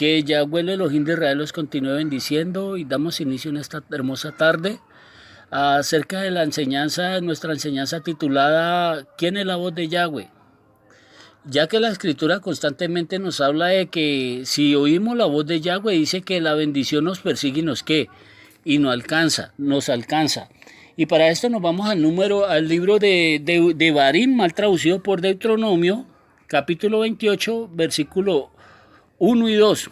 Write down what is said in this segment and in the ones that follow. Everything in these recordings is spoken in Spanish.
Que Yahweh el Elohim de Israel los continúe bendiciendo y damos inicio en esta hermosa tarde acerca de la enseñanza, nuestra enseñanza titulada ¿Quién es la voz de Yahweh? Ya que la escritura constantemente nos habla de que si oímos la voz de Yahweh, dice que la bendición nos persigue y nos ¿qué? Y nos alcanza. Y para esto nos vamos al libro de Barín, mal traducido por Deuteronomio, capítulo 28, versículo 1 y 2,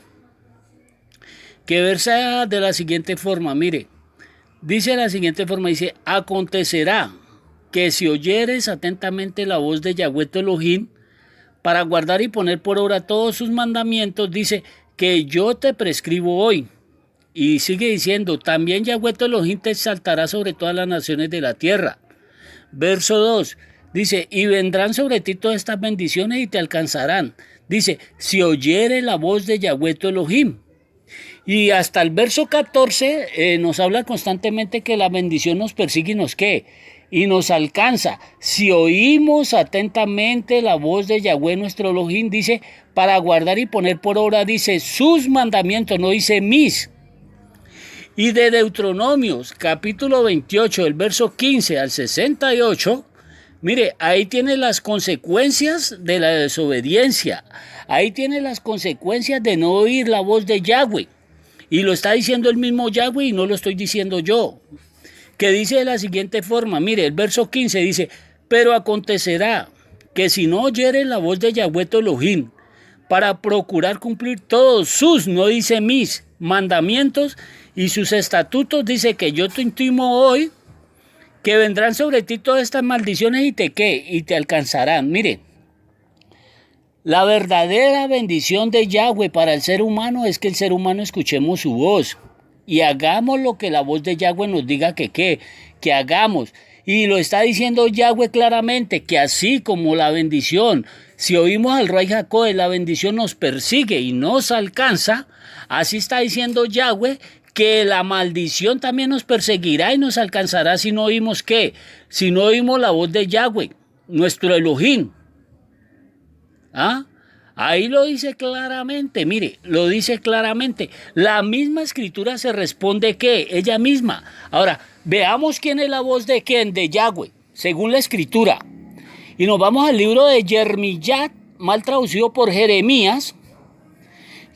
que versa de la siguiente forma, mire, dice de la siguiente forma, dice, acontecerá que si oyeres atentamente la voz de Yahweh tu Elohim, para guardar y poner por obra todos sus mandamientos, dice, que yo te prescribo hoy. Y sigue diciendo, también Yahweh tu Elohim te exaltará sobre todas las naciones de la tierra. Verso 2, dice, y vendrán sobre ti todas estas bendiciones y te alcanzarán. Dice, si oyere la voz de Yahweh tu Elohim. Y hasta el verso 14 nos habla constantemente que la bendición nos persigue y nos ¿qué? Y nos alcanza. Si oímos atentamente la voz de Yahweh nuestro Elohim, dice, para guardar y poner por obra, dice, sus mandamientos, no dice mis. Y de Deuteronomios, capítulo 28, el verso 15 al 68, mire, ahí tiene las consecuencias de la desobediencia. Ahí tiene las consecuencias de no oír la voz de Yahweh. Y lo está diciendo el mismo Yahweh y no lo estoy diciendo yo. Que dice de la siguiente forma, mire, el verso 15 dice, pero acontecerá que si no oyeres la voz de Yahweh tu Elohim, para procurar cumplir todos sus, no dice mis, mandamientos y sus estatutos, dice que yo te intimo hoy, que vendrán sobre ti todas estas maldiciones y te ¿qué? Y te alcanzarán. Mire, la verdadera bendición de Yahweh para el ser humano es que el ser humano escuchemos su voz y hagamos lo que la voz de Yahweh nos diga que hagamos. Y lo está diciendo Yahweh claramente, que así como la bendición, si oímos al Rey Jacob, la bendición nos persigue y nos alcanza, así está diciendo Yahweh que la maldición también nos perseguirá y nos alcanzará si no oímos ¿qué? Si no oímos la voz de Yahweh, nuestro Elohim. ¿Ah? Ahí lo dice claramente, mire, lo dice claramente. La misma escritura se responde ¿qué? Ella misma. Ahora, veamos quién es la voz de quién, de Yahweh, según la escritura. Y nos vamos al libro de Jeremías, mal traducido por Jeremías,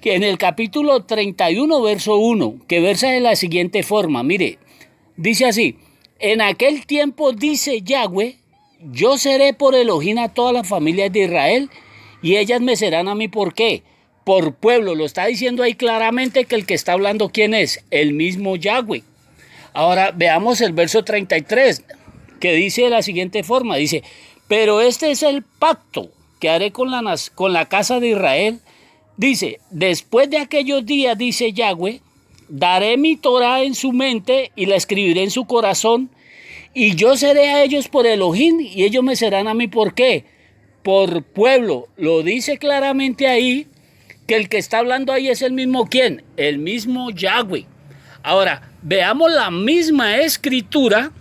que en el capítulo 31, verso 1, que versa de la siguiente forma, mire, dice así, en aquel tiempo dice Yahweh, yo seré por Elohim a todas las familias de Israel, y ellas me serán a mí, ¿por qué? Por pueblo. Lo está diciendo ahí claramente que el que está hablando, ¿quién es? El mismo Yahweh. Ahora veamos el verso 33, que dice de la siguiente forma, dice, pero este es el pacto que haré con la casa de Israel. Dice, después de aquellos días, dice Yahweh, daré mi Torah en su mente y la escribiré en su corazón, y yo seré a ellos por Elohim, y ellos me serán a mí, ¿por qué? Por pueblo. Lo dice claramente ahí, que el que está hablando ahí es el mismo ¿quién? El mismo Yahweh. Ahora, veamos la misma escritura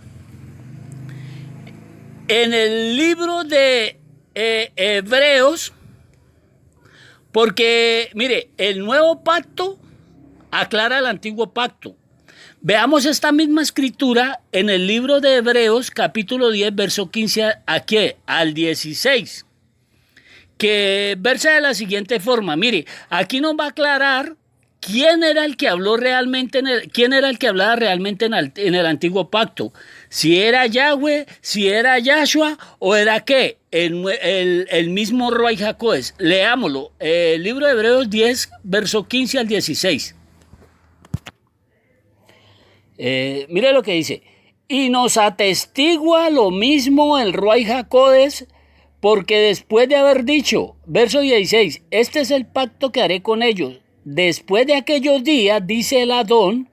en el libro de Hebreos, porque, mire, el nuevo pacto aclara el antiguo pacto. Veamos esta misma escritura en el libro de Hebreos, capítulo 10, verso 15 al 16. Que versa de la siguiente forma, mire, aquí nos va a aclarar quién era el que habló realmente, quién era el que hablaba realmente en el antiguo pacto, si era Yahweh, si era Yahshua o era qué, el mismo Ruach HaKodesh. Leámoslo, el libro de Hebreos 10, verso 15 al 16. Mire lo que dice, y nos atestigua lo mismo el Ruach HaKodesh, porque después de haber dicho, verso 16, este es el pacto que haré con ellos. Después de aquellos días, dice el Adón,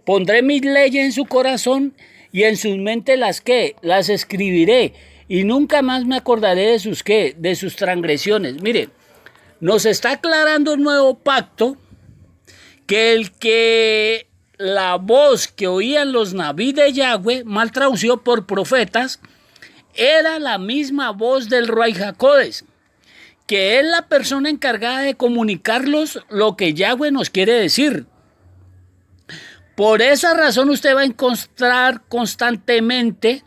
pondré mis leyes en su corazón y en sus mentes las que las escribiré y nunca más me acordaré de sus qué, de sus transgresiones. Mire, nos está aclarando el nuevo pacto que la voz que oían los naví de Yahweh, mal traducido por profetas, era la misma voz del Ruach HaKodesh, que es la persona encargada de comunicarlos lo que Yahweh nos quiere decir. Por esa razón usted va a encontrar constantemente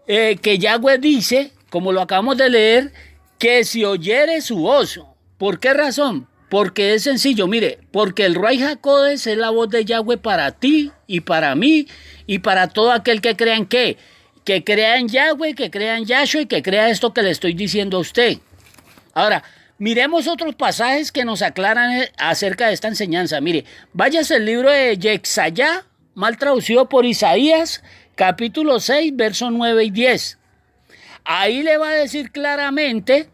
que Yahweh dice, como lo acabamos de leer, que si oyere su voz. ¿Por qué razón? Porque es sencillo, mire, porque el Ruach HaKodesh es la voz de Yahweh para ti y para mí y para todo aquel que crea en qué. Que crea en Yahweh, que crea en Yahshua y que crea esto que le estoy diciendo a usted. Ahora, miremos otros pasajes que nos aclaran acerca de esta enseñanza. Mire, váyase al libro de Yexayá, mal traducido por Isaías, capítulo 6, versos 9 y 10. Ahí le va a decir claramente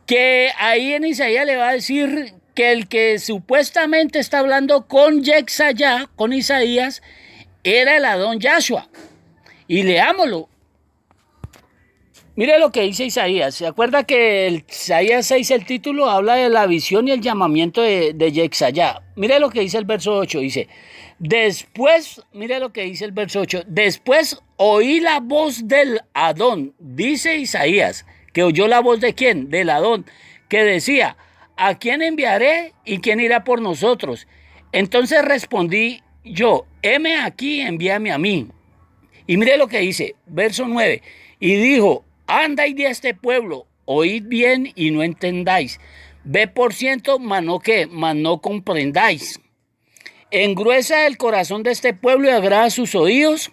que ahí en Isaías le va a decir que el que supuestamente está hablando con Yexayá, con Isaías, era el Adón Yahshua. Y leámoslo. Mire lo que dice Isaías. ¿Se acuerda que el Isaías 6, el título, habla de la visión y el llamamiento de Yexayá? Mire lo que dice el verso 8. Dice, después, mire lo que dice el verso 8. Después oí la voz del Adón, dice Isaías, que oyó la voz de quién, del Adón, que decía, ¿a quién enviaré y quién irá por nosotros? Entonces respondí yo, heme aquí, envíame a mí. Y mire lo que dice, verso 9. Y dijo, anda y di a este pueblo, oíd bien y no entendáis. Ve por ciento, mas no comprendáis. Engruesa el corazón de este pueblo y agrada sus oídos,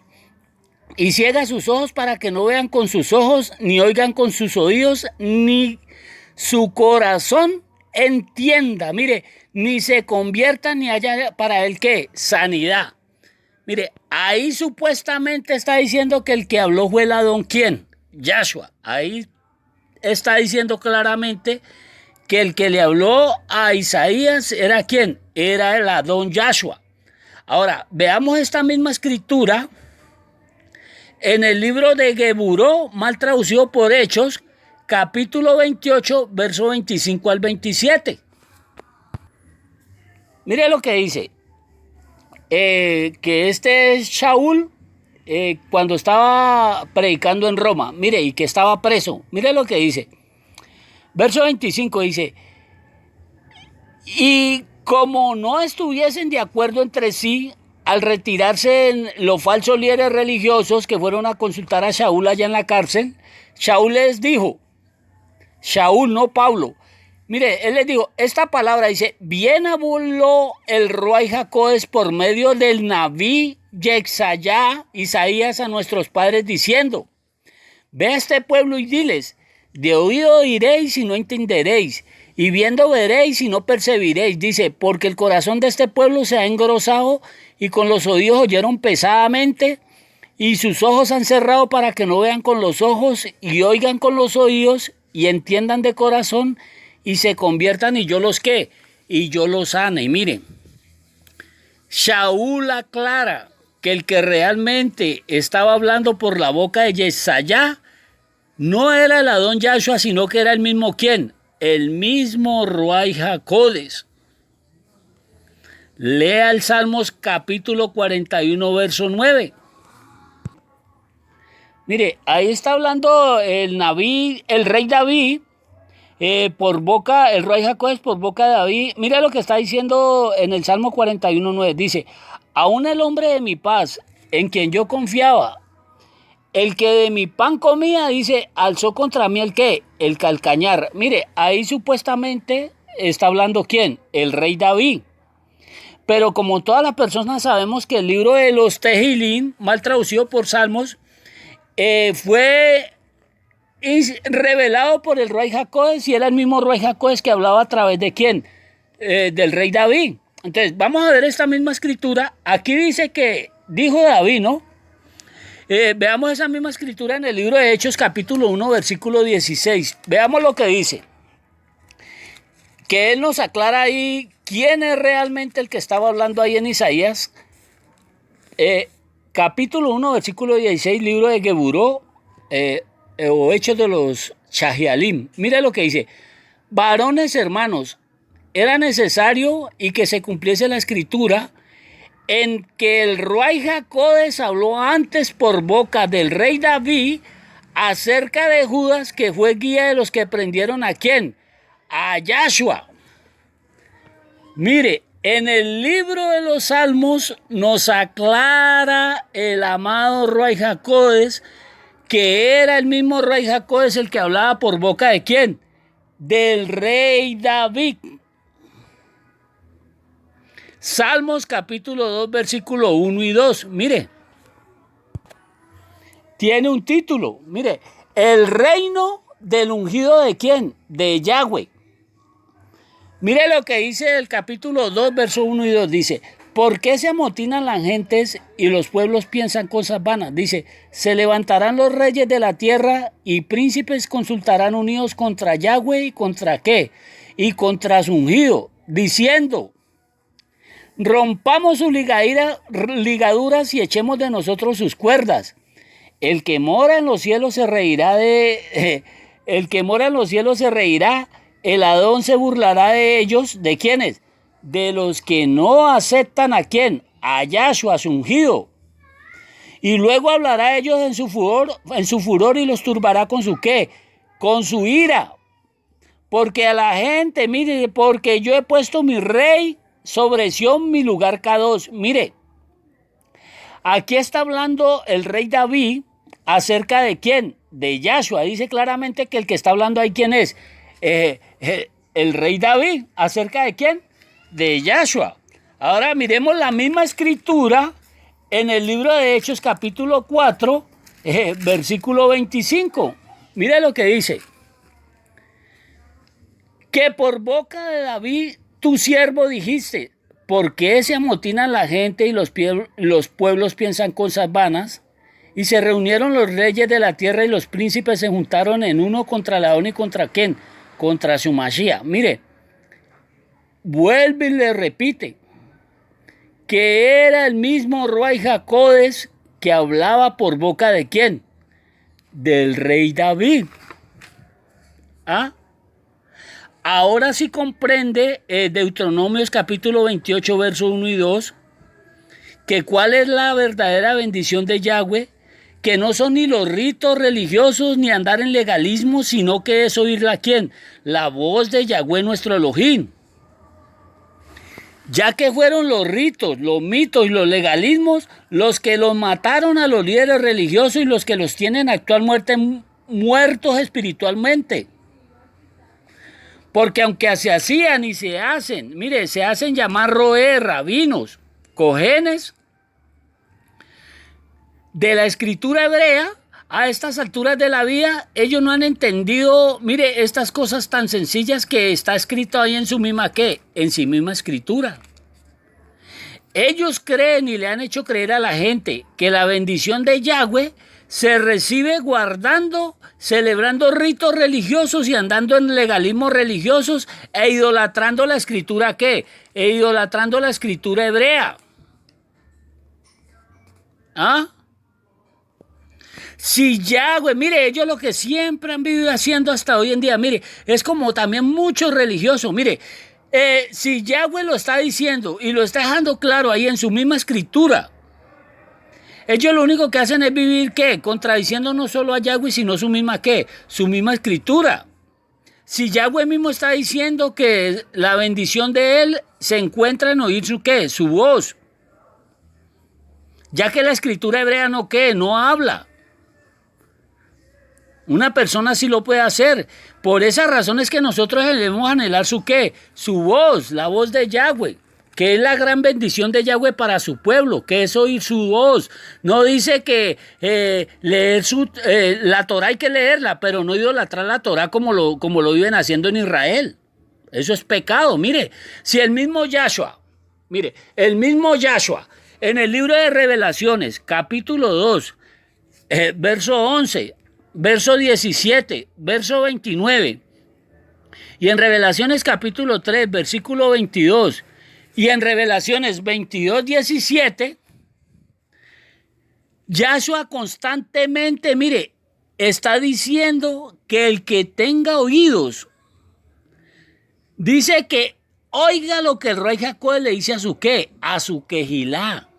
y ciega sus ojos para que no vean con sus ojos, ni oigan con sus oídos, ni su corazón entienda. Mire, ni se convierta ni haya para él ¿qué? Sanidad. Mire, ahí supuestamente está diciendo que el que habló fue el Adón, ¿quién? Yahshua. Ahí está diciendo claramente que el que le habló a Isaías era ¿quién? Era el Adón Yahshua. Ahora, veamos esta misma escritura en el libro de Geburó, mal traducido por Hechos, capítulo 28, verso 25 al 27. Mire lo que dice. Que este Shaul, cuando estaba predicando en Roma, mire, y que estaba preso, mire lo que dice. Verso 25 dice, y como no estuviesen de acuerdo entre sí, al retirarse en los falsos líderes religiosos que fueron a consultar a Shaul allá en la cárcel, Shaul les dijo, Shaul, no Pablo, mire, él les dijo, esta palabra dice, bien habló el Ruach HaKodesh por medio del Naví Yexayá, Isaías a nuestros padres diciendo, ve a este pueblo y diles, de oído oiréis y no entenderéis, y viendo veréis y no percibiréis. Dice, porque el corazón de este pueblo se ha engrosado y con los oídos oyeron pesadamente y sus ojos han cerrado para que no vean con los ojos y oigan con los oídos y entiendan de corazón y se conviertan y yo los ¿qué? Y yo los sane. Y miren, Shaul aclara que el que realmente estaba hablando por la boca de Yesayá no era el Adón Yahshua, sino que era el mismo ¿quién? El mismo Ruach HaKodesh. Lea el Salmos capítulo 41, verso 9. Mire, ahí está hablando el Naví, el rey David, por boca, el Ruach HaKodesh por boca de David. Mira lo que está diciendo en el Salmo 41, 9. Dice, aún el hombre de mi paz, en quien yo confiaba, el que de mi pan comía, dice, alzó contra mí el ¿qué? El calcañar. Mire, ahí supuestamente está hablando ¿quién? El rey David. Pero como todas las personas sabemos que el libro de los Tehilín, mal traducido por Salmos, fue revelado por el Ruach HaKodesh y era el mismo Ruach HaKodesh que hablaba a través de ¿quién? Del rey David. Entonces, vamos a ver esta misma escritura. Aquí dice que dijo David, ¿no? Veamos esa misma escritura en el libro de Hechos, capítulo 1, versículo 16. Veamos lo que dice. Que él nos aclara ahí quién es realmente el que estaba hablando ahí en Isaías. Capítulo 1, versículo 16, libro de Geburó, o Hechos de los Chahialim. Mira lo que dice. Varones hermanos, era necesario y que se cumpliese la escritura en que el Ruach HaKodesh habló antes por boca del rey David acerca de Judas, que fue guía de los que prendieron ¿a quién? A Yahshua. Mire, en el libro de los Salmos nos aclara el amado Ruach HaKodesh que era el mismo Ruach HaKodesh el que hablaba por boca ¿de quién? Del rey David. Salmos capítulo 2, versículo 1 y 2. Mire, tiene un título. Mire, el reino del ungido ¿de quién? De Yahweh. Mire lo que dice el capítulo 2, verso 1 y 2. Dice, ¿por qué se amotinan las gentes y los pueblos piensan cosas vanas? Dice, se levantarán los reyes de la tierra y príncipes consultarán unidos contra Yahweh y contra ¿qué? Y contra su ungido, diciendo, rompamos sus ligaduras y echemos de nosotros sus cuerdas. El que mora en los cielos se reirá el que mora en los cielos se reirá. El Adón se burlará de ellos. ¿De quiénes? De los que no aceptan ¿a quién? A Yahshua, a su ungido. Y luego hablará a ellos en su furor y los turbará con su ¿qué? Con su ira. Porque a la gente, mire, porque yo he puesto mi rey sobre Sión, mi lugar K2. Mire, aquí está hablando el rey David acerca de quién? De Yahshua. Dice claramente que el que está hablando ahí, ¿quién es? El rey David, ¿acerca de quién? De Yahshua. Ahora miremos la misma escritura en el libro de Hechos capítulo 4, versículo 25. Mire lo que dice. Que por boca de David, tu siervo, dijiste, ¿por qué se amotinan la gente y los pueblos piensan cosas vanas? Y se reunieron los reyes de la tierra y los príncipes se juntaron en uno contra Adón y contra ¿quién? Contra su Mashiach. Mire, vuelve y le repite que era el mismo Ruach HaKodesh que hablaba por boca ¿de quién? Del rey David. ¿Ah? Ahora sí comprende Deuteronomios capítulo 28, verso 1 y 2, que cuál es la verdadera bendición de Yahweh, que no son ni los ritos religiosos ni andar en legalismo, sino que es oírla ¿quién? La voz de Yahweh nuestro Elohim. Ya que fueron los ritos, los mitos y los legalismos los que los mataron a los líderes religiosos y los que los tienen actualmente muertos espiritualmente. Porque aunque se hacían y se hacen, mire, se hacen llamar rabinos, cojenes, de la escritura hebrea, a estas alturas de la vida, ellos no han entendido, mire, estas cosas tan sencillas que está escrito ahí en su misma, ¿qué? En su misma escritura. Ellos creen y le han hecho creer a la gente que la bendición de Yahweh se recibe guardando, celebrando ritos religiosos y andando en legalismos religiosos e idolatrando la escritura, ¿qué? E idolatrando la escritura hebrea. ¿Ah? Si Yahweh, mire, ellos lo que siempre han vivido haciendo hasta hoy en día, mire, es como también muchos religiosos, mire, si Yahweh lo está diciendo y lo está dejando claro ahí en su misma escritura, ellos lo único que hacen es vivir, ¿qué? Contradiciendo no solo a Yahweh, sino su misma, ¿qué? Su misma escritura. Si Yahweh mismo está diciendo que la bendición de él se encuentra en oír su, ¿qué? Su voz. Ya que la escritura hebrea no, ¿qué? No habla. Una persona sí lo puede hacer. Por esa razón es que nosotros debemos anhelar su ¿qué? Su voz, la voz de Yahweh, que es la gran bendición de Yahweh para su pueblo, que es oír su voz. No dice que leer la Torah hay que leerla, pero no idolatrar la Torah como lo viven haciendo en Israel. Eso es pecado. Mire, si el mismo Yahshua, en el libro de Revelaciones, capítulo 2, verso 11, verso 17, verso 29, y en Revelaciones capítulo 3, versículo 22, y en Revelaciones 22, 17, Yahshua constantemente, mire, está diciendo que el que tenga oídos, dice que oiga lo que el rey Jacob le dice a su ¿qué? A su quejilá.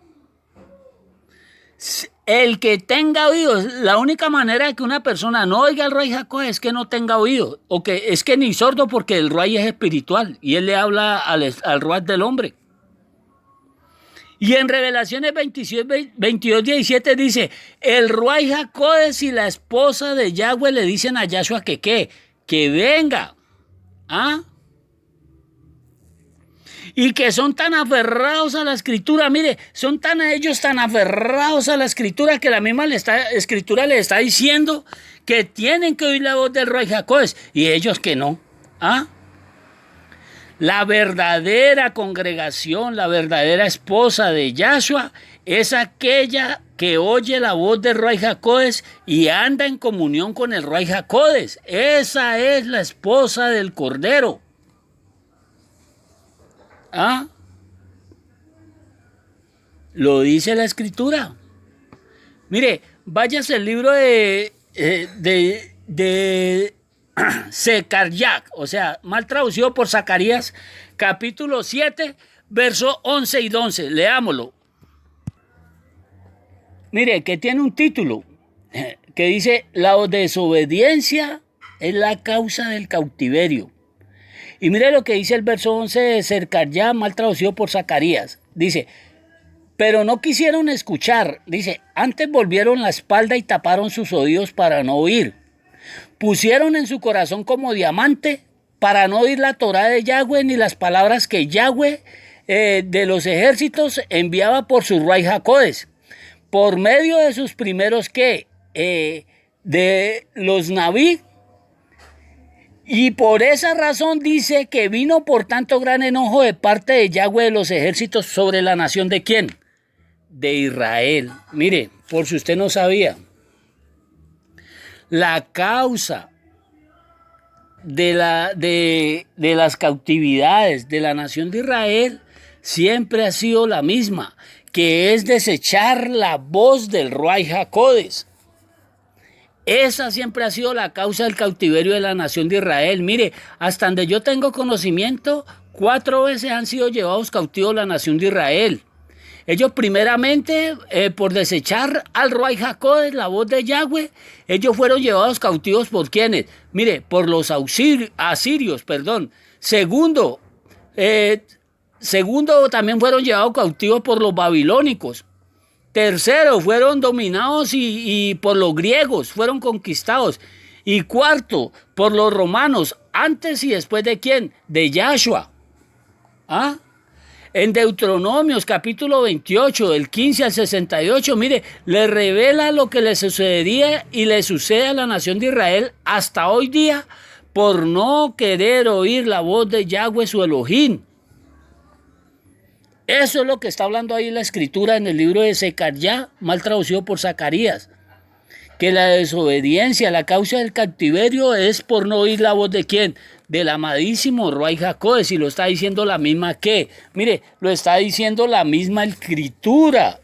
El que tenga oídos, la única manera de que una persona no oiga al Ruach Jacó es que no tenga oído, o que es que ni sordo, porque el Ruach es espiritual y él le habla al Ruach del hombre. Y en Revelaciones 22, 17 dice, el Ruach Jacó y la esposa de Yahweh le dicen a Yahshua que qué, que venga. ¿Ah? Y que son tan aferrados a la escritura, mire, son ellos tan aferrados a la escritura que la misma escritura les está diciendo que tienen que oír la voz del Ruach Jacó y ellos que no. ¿Ah? La verdadera congregación, la verdadera esposa de Yahshua es aquella que oye la voz del Ruach Jacó y anda en comunión con el Ruach Jacó. Esa es la esposa del Cordero. ¿Ah? Lo dice la escritura. Mire, váyase el libro de Secaryac, o sea, mal traducido por Zacarías, capítulo 7, verso 11 y 12. Leámoslo. Mire, que tiene un título que dice: la desobediencia es la causa del cautiverio. Y mire lo que dice el verso 11 de Secaryac, mal traducido por Zacarías. Dice: pero no quisieron escuchar. Dice: antes volvieron la espalda y taparon sus oídos para no oír. Pusieron en su corazón como diamante para no oír la Torá de Yahweh ni las palabras que Yahweh de los ejércitos enviaba por su Ruach Jacó, por medio de sus primeros de los Naví. Y por esa razón dice que vino por tanto gran enojo de parte de Yahweh de los ejércitos sobre la nación de ¿quién? De Israel. Mire, por si usted no sabía, la causa de las cautividades de la nación de Israel siempre ha sido la misma, que es desechar la voz del Ruach Jacó. Esa siempre ha sido la causa del cautiverio de la nación de Israel. Mire, hasta donde yo tengo conocimiento, 4 veces han sido llevados cautivos la nación de Israel. Ellos primeramente, por desechar al Ruach Jacó, la voz de Yahweh, ellos fueron llevados cautivos ¿por quiénes? Mire, por los asirios, perdón. Segundo, también fueron llevados cautivos por los babilónicos. Tercero, fueron dominados y por los griegos, fueron conquistados. Y cuarto, por los romanos, antes y después de ¿quién? De Yahshua. ¿Ah? En Deuteronomios capítulo 28, del 15 al 68, mire, le revela lo que le sucedería y le sucede a la nación de Israel hasta hoy día por no querer oír la voz de Yahweh su Elohim. Eso es lo que está hablando ahí la escritura en el libro de Secaryac, mal traducido por Zacarías. Que la desobediencia, la causa del cautiverio es por no oír la voz de ¿quién? Del amadísimo Ruach Jacó, y lo está diciendo la misma que, mire, lo está diciendo la misma escritura.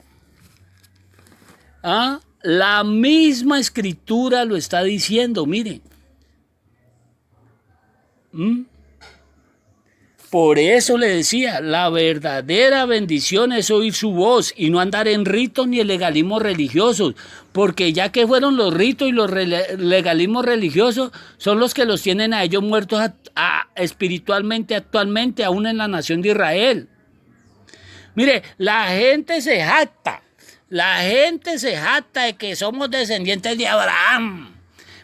¿Ah? La misma escritura lo está diciendo, mire. Por eso le decía, la verdadera bendición es oír su voz y no andar en ritos ni en legalismos religiosos, porque ya que fueron los ritos y los legalismos religiosos son los que los tienen a ellos muertos espiritualmente actualmente, aún en la nación de Israel. Mire, la gente se jacta de que somos descendientes de Abraham.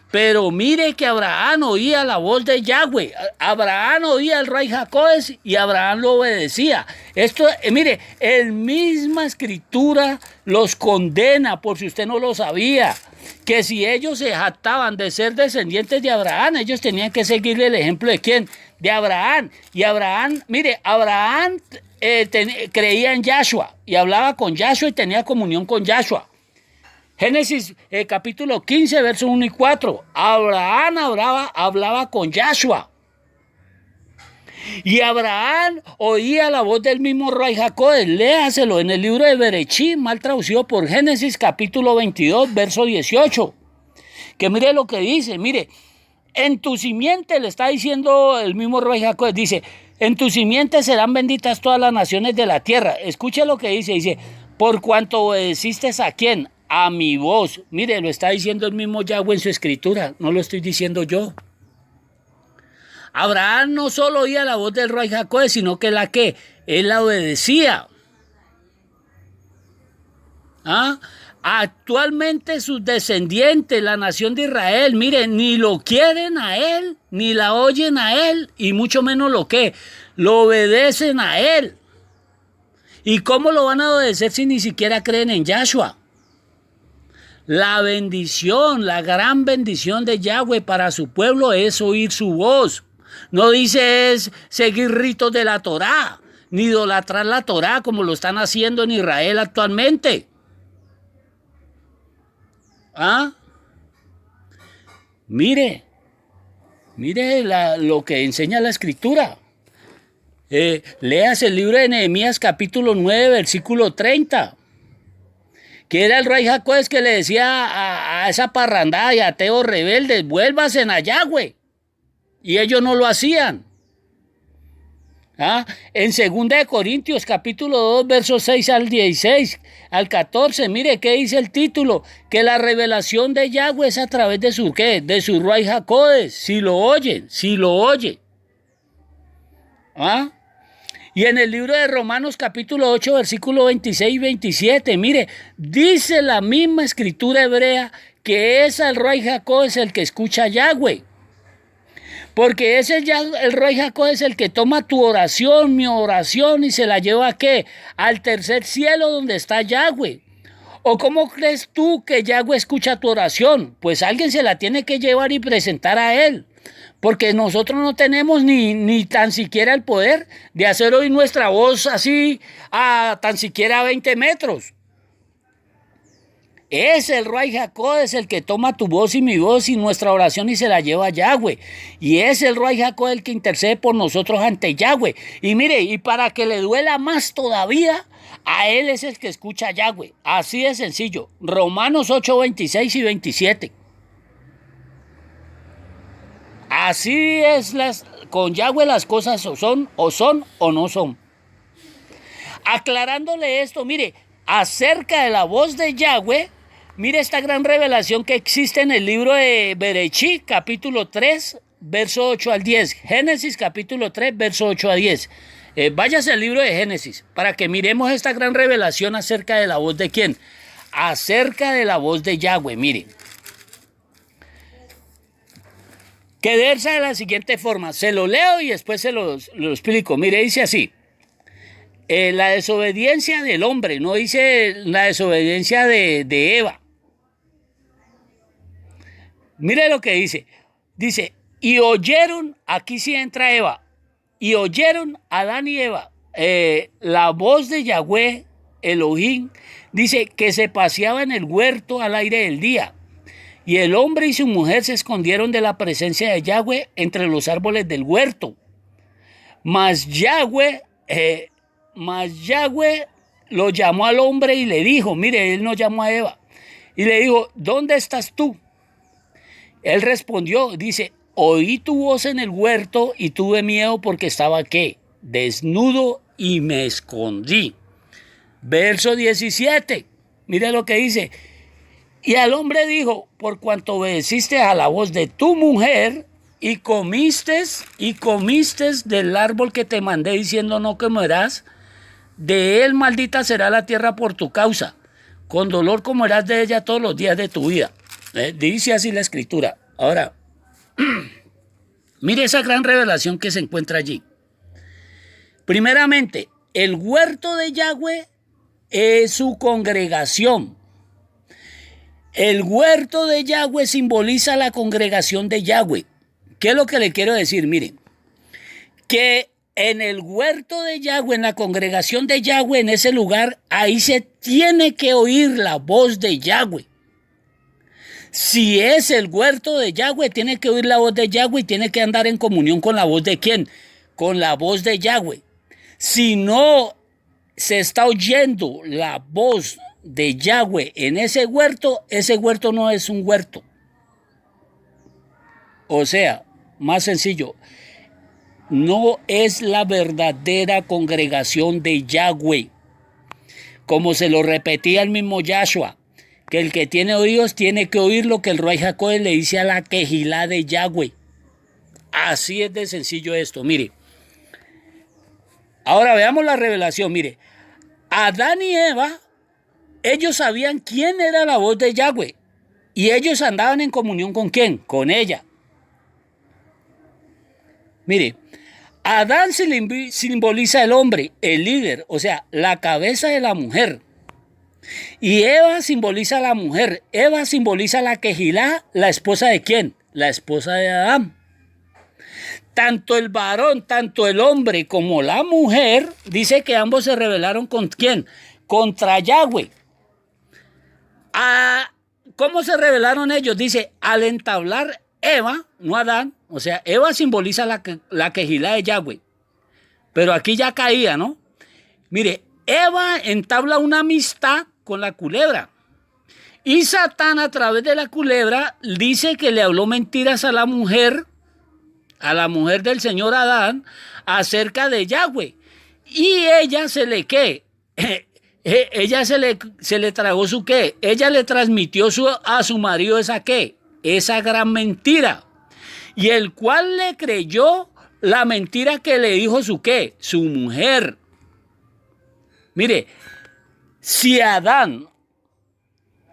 Pero mire que Abraham oía la voz de Yahweh, Abraham oía el Ruach Jacó y Abraham lo obedecía. Esto, mire, el misma escritura los condena, por si usted no lo sabía, que si ellos se jactaban de ser descendientes de Abraham, ellos tenían que seguirle el ejemplo de ¿quién? De Abraham. Y Abraham, mire, Abraham creía en Yahshua y hablaba con Yahshua y tenía comunión con Yahshua. Génesis capítulo 15, versos 1 y 4. Abraham hablaba con Yahshua. Y Abraham oía la voz del mismo Ruach Jacó. Léaselo en el libro de Berechí, mal traducido por Génesis capítulo 22, verso 18. Que mire lo que dice, mire. En tu simiente, le está diciendo el mismo Ruach Jacó, dice, en tu simiente serán benditas todas las naciones de la tierra. Escuche lo que dice, por cuanto obedeciste ¿a quién? a mi voz. Mire, lo está diciendo el mismo Yahweh en su escritura, no lo estoy diciendo yo. Abraham no solo oía la voz del Ruach HaKodesh, sino que él la obedecía. ¿Ah? Actualmente sus descendientes, la nación de Israel, miren, ni lo quieren a él, ni la oyen a él, y mucho menos lo obedecen a él. ¿Y cómo lo van a obedecer si ni siquiera creen en Yahshua? La bendición, la gran bendición de Yahweh para su pueblo es oír su voz. No dice es seguir ritos de la Torá, ni idolatrar la Torá como lo están haciendo en Israel actualmente. ¿Ah? Mire lo que enseña la Escritura. Leas el libro de Nehemías capítulo 9, versículo 30. Que era el Ruach HaKodesh que le decía a esa parrandada y ateos rebeldes, vuélvanse a Yahweh. Y ellos no lo hacían. ¿Ah? En 2 Corintios capítulo 2, versos 6 al 16, al 14, mire qué dice el título, que la revelación de Yahweh es a través de su ¿qué? De su Ruach HaKodesh, si lo oyen. ¿Ah? Y en el libro de Romanos capítulo 8, versículo 26 y 27, mire, dice la misma escritura hebrea que es el Ruach HaKodesh el que escucha a Yahweh. Porque ese el Ruach HaKodesh es el que toma tu oración, mi oración, y se la lleva ¿a qué? Al tercer cielo donde está Yahweh. ¿O cómo crees tú que Yahweh escucha tu oración? Pues alguien se la tiene que llevar y presentar a él. Porque nosotros no tenemos ni tan siquiera el poder de hacer oír nuestra voz así a tan siquiera 20 metros. Es el Ruach HaKodesh el que toma tu voz y mi voz y nuestra oración y se la lleva a Yahweh. Y es el Ruach HaKodesh el que intercede por nosotros ante Yahweh. Y mire, y para que le duela más todavía, a él es el que escucha a Yahweh. Así de sencillo. Romanos 8, 26 y 27. Así es, con Yahweh las cosas o son o no son. Aclarándole esto, mire, acerca de la voz de Yahweh, mire esta gran revelación que existe en el libro de Bereshit, capítulo 3, verso 8 al 10. Génesis, capítulo 3, verso 8 a 10. Váyase al libro de Génesis para que miremos esta gran revelación acerca de la voz de ¿quién? Acerca de la voz de Yahweh, mire. Que versa de la siguiente forma. Se lo leo y después se lo explico. Mire, dice así. La desobediencia del hombre, no dice la desobediencia de Eva. Mire lo que dice. Dice, y oyeron, aquí sí entra Eva, y oyeron Adán y Eva la voz de Yahweh, Elohim, dice que se paseaba en el huerto al aire del día. Y el hombre y su mujer se escondieron de la presencia de Yahweh entre los árboles del huerto. Mas Yahweh lo llamó al hombre y le dijo, mire, él no llamó a Eva, y le dijo, ¿dónde estás tú? Él respondió, dice, oí tu voz en el huerto y tuve miedo porque estaba, ¿qué? Desnudo y me escondí. Verso 17, mire lo que dice. Y al hombre dijo, por cuanto obedeciste a la voz de tu mujer y comiste del árbol que te mandé diciendo no comerás, de él maldita será la tierra por tu causa. Con dolor comerás de ella todos los días de tu vida. Dice así la escritura. Ahora, mire esa gran revelación que se encuentra allí. Primeramente, el huerto de Yahweh es su congregación. El huerto de Yahweh simboliza la congregación de Yahweh. ¿Qué es lo que le quiero decir? Miren, que en el huerto de Yahweh, en la congregación de Yahweh, en ese lugar, ahí se tiene que oír la voz de Yahweh. Si es el huerto de Yahweh, tiene que oír la voz de Yahweh y tiene que andar en comunión con la voz de ¿quién? Con la voz de Yahweh. Si no se está oyendo la voz de Yahweh en ese huerto no es un huerto. O sea, más sencillo, no es la verdadera congregación de Yahweh. Como se lo repetía el mismo Yahshua, que el que tiene oídos tiene que oír lo que el Ruach HaKodesh le dice a la Kejilá de Yahweh. Así es de sencillo esto, mire. Ahora veamos la revelación, mire. Adán y Eva, ellos sabían quién era la voz de Yahweh. Y ellos andaban en comunión ¿con quién? Con ella. Mire, Adán simboliza el hombre, el líder, o sea, la cabeza de la mujer. Y Eva simboliza a la mujer. Eva simboliza la Kejilá, la esposa de quién? La esposa de Adán. Tanto el varón, tanto el hombre como la mujer, dice que ambos se rebelaron ¿con quién? Contra Yahweh. ¿Cómo se rebelaron ellos? Dice, al entablar Eva, no Adán, o sea, Eva simboliza la Kejilá de Yahweh. Pero aquí ya caía, ¿no? Mire, Eva entabla una amistad con la culebra. Y Satán a través de la culebra dice que le habló mentiras a la mujer del señor Adán, acerca de Yahweh. Y ella se le ¿qué? Ella se le tragó su ¿qué? Ella le transmitió a su marido esa ¿qué? Esa gran mentira. Y el cual le creyó la mentira que le dijo su ¿qué? Su mujer. Mire, si Adán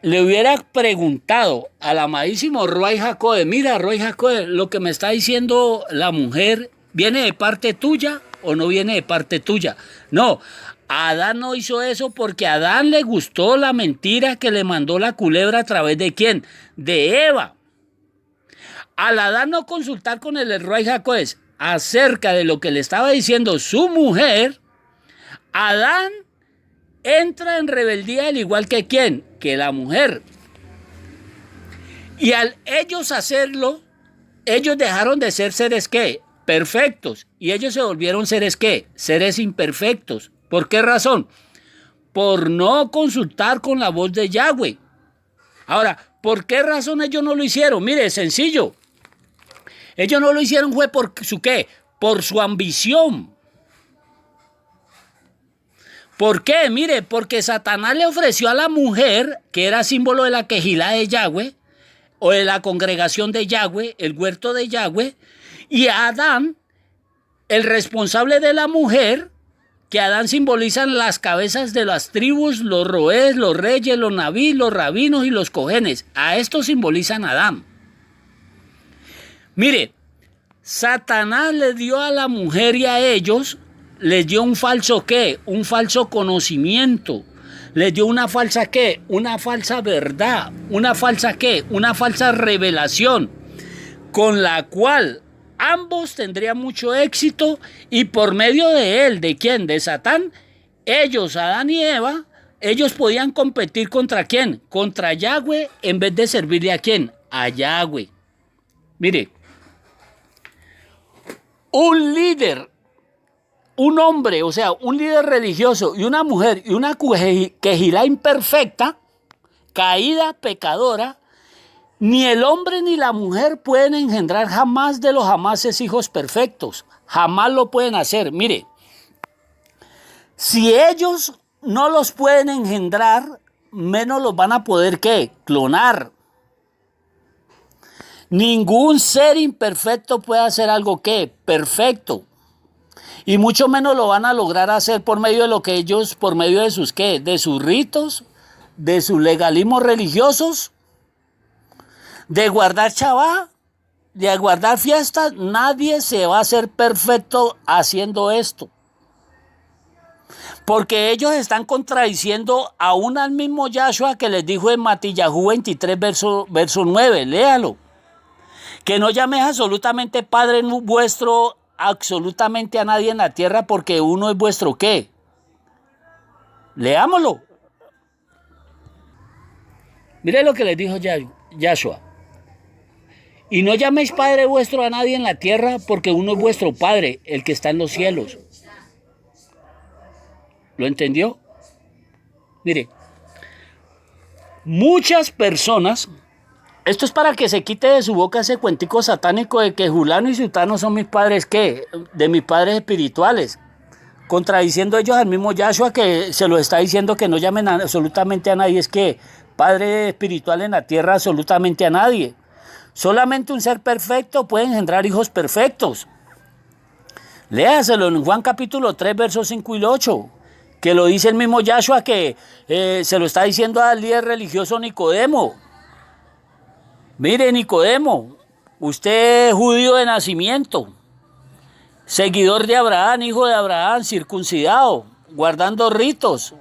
le hubiera preguntado al amadísimo Ruach HaKodesh, mira Ruach HaKodesh, lo que me está diciendo la mujer, ¿viene de parte tuya o no viene de parte tuya? No, Adán no hizo eso porque a Adán le gustó la mentira que le mandó la culebra a través de ¿quién? De Eva. Al Adán no consultar con el Ruach HaKodesh acerca de lo que le estaba diciendo su mujer, Adán entra en rebeldía al igual que ¿quién? Que la mujer. Y al ellos hacerlo, ellos dejaron de ser seres ¿qué? Perfectos. Y ellos se volvieron seres ¿qué? Seres imperfectos. ¿Por qué razón? Por no consultar con la voz de Yahweh. Ahora, ¿por qué razón ellos no lo hicieron? Mire, es sencillo. Ellos no lo hicieron fue por su ¿qué? Por su ambición. ¿Por qué? Mire, porque Satanás le ofreció a la mujer, que era símbolo de la Kejilá de Yahweh, o de la congregación de Yahweh, el huerto de Yahweh, y a Adán, el responsable de la mujer, que Adán simbolizan las cabezas de las tribus, los roés, los reyes, los nabí, los rabinos y los cojenes. A estos simbolizan a Adán. Mire, Satanás le dio a la mujer y a ellos, les dio un falso ¿qué? Un falso conocimiento. Les dio una falsa ¿qué? Una falsa verdad. Una falsa ¿qué? Una falsa revelación. Con la cual ambos tendrían mucho éxito y por medio de él, ¿de quién? De Satán, ellos, Adán y Eva, ellos podían competir ¿contra quién? Contra Yahweh en vez de servirle a quién? A Yahweh. Mire, un líder, un hombre, o sea, un líder religioso y una mujer y una Kejilá imperfecta, caída, pecadora, ni el hombre ni la mujer pueden engendrar jamás de los jamases hijos perfectos. Jamás lo pueden hacer. Mire, si ellos no los pueden engendrar, menos los van a poder ¿qué? Clonar. Ningún ser imperfecto puede hacer algo ¿qué? Perfecto. Y mucho menos lo van a lograr hacer por medio de lo que ellos, por medio de sus ¿qué? De sus ritos, de sus legalismos religiosos, de guardar Shabbat, de guardar fiestas. Nadie se va a hacer perfecto haciendo esto. Porque ellos están contradiciendo aún al mismo Yahshua que les dijo en Matillahu 23, verso 9. Léalo. Que no llaméis absolutamente Padre vuestro absolutamente a nadie en la tierra porque uno es vuestro ¿qué? Leámoslo. Mire lo que les dijo Yahshua. Y no llaméis Padre vuestro a nadie en la tierra porque uno es vuestro Padre, el que está en los cielos. ¿Lo entendió? Mire, muchas personas, esto es para que se quite de su boca ese cuentico satánico de que Julano y Sutano son mis padres, ¿qué? De mis padres espirituales. Contradiciendo ellos al mismo Yahshua que se lo está diciendo que no llamen absolutamente a nadie, es que padre espiritual en la tierra absolutamente a nadie. Solamente un ser perfecto puede engendrar hijos perfectos. Léaselo en Juan capítulo 3, versos 5 y 8, que lo dice el mismo Yahshua, que se lo está diciendo al líder religioso Nicodemo. Mire, Nicodemo, usted es judío de nacimiento, seguidor de Abraham, hijo de Abraham, circuncidado, guardando ritos,